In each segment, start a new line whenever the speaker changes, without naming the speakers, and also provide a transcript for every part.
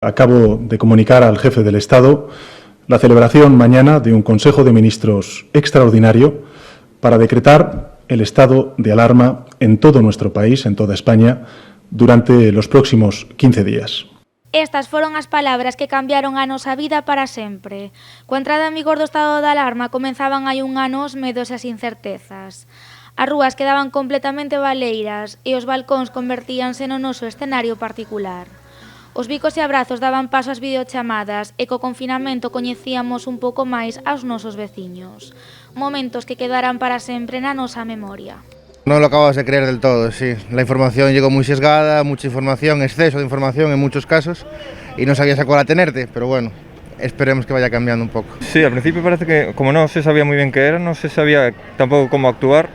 Acabo de comunicar al jefe del Estado la celebración mañana de un Consejo de Ministros extraordinario para decretar el estado de alarma en todo nuestro país, en toda España, durante los próximos 15 días.
Estas foron as palabras que cambiaron a nosa vida para sempre. Coa entrada en vigor do estado de alarma comenzaban hai un ano os medos e as incertezas. As rúas quedaban completamente baleiras e os balcóns convertíanse no noso escenario particular. Os bicos e abrazos daban paso ás videochamadas e co confinamento coñecíamos un pouco máis aos nosos veciños. Momentos que quedarán para sempre na nosa memoria.
No lo acabas de creer del todo, sí. La información llegó muy sesgada, mucha información, exceso de información en muchos casos y no sabías a cuál atenerte, pero bueno, esperemos que vaya cambiando un poco.
Sí, al principio parece que como no se sabía muy bien qué era, no se sabía tampoco cómo actuar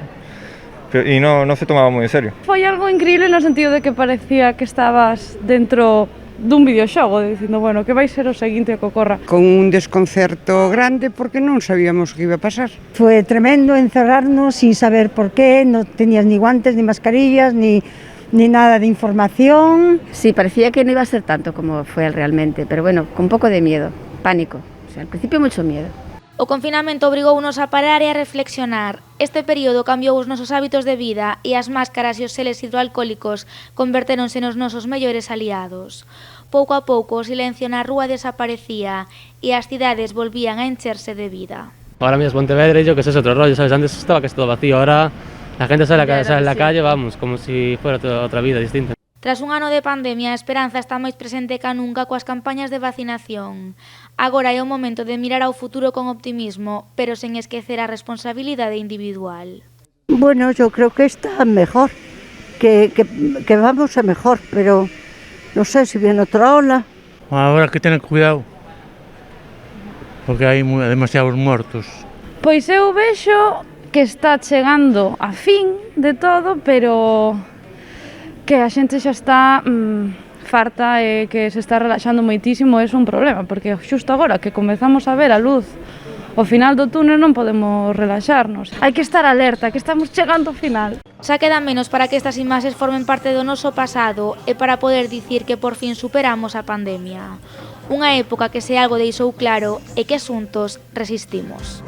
y no se tomaba muy en serio.
Foi algo increíble no sentido de que parecía que estabas dentro dun videoxogo, dicindo, bueno, que vai ser o seguinte que ocorra.
Con un desconcerto grande porque non sabíamos que iba a pasar.
Fue tremendo encerrarnos sin saber por qué, no tenías ni guantes, ni mascarillas, ni nada de información.
Sí, parecía que no iba a ser tanto como fue realmente, pero bueno, con un poco de miedo, pánico. O sea, al principio mucho miedo.
O confinamento obrigounos a parar e a reflexionar. Este período cambiou os nosos hábitos de vida e as máscaras e os seles hidroalcohólicos convertéronse nos nosos mellores aliados. Pouco a pouco o silencio na rúa desaparecía e as cidades volvían a encherse de vida.
Ahora mismo es Pontevedra y yo que es otro rollo, ¿sabes? Antes estaba casi todo vacío, ahora la gente sale a la calle, vamos, como si fuera otra vida distinta.
Tras un ano de pandemia, a esperanza está máis presente ca nunca coas campañas de vacinación. Agora é o momento de mirar ao futuro con optimismo, pero sen esquecer a responsabilidade individual.
Bueno, yo creo que está mejor, que vamos a mejor, pero no sé si viene otra ola.
Ahora hay que tener cuidado, porque hai demasiados mortos.
Pois eu vexo que está chegando a fin de todo, pero que a xente xa está farta e que se está relaxando moitísimo, é un problema, porque xusto agora que comezamos a ver a luz ao final do túnel non podemos relaxarnos. Hai que estar alerta, que estamos chegando ao final.
Xa queda menos para que estas imaxes formen parte do noso pasado e para poder dicir que por fin superamos a pandemia. Unha época que se algo deixou claro é que xuntos resistimos.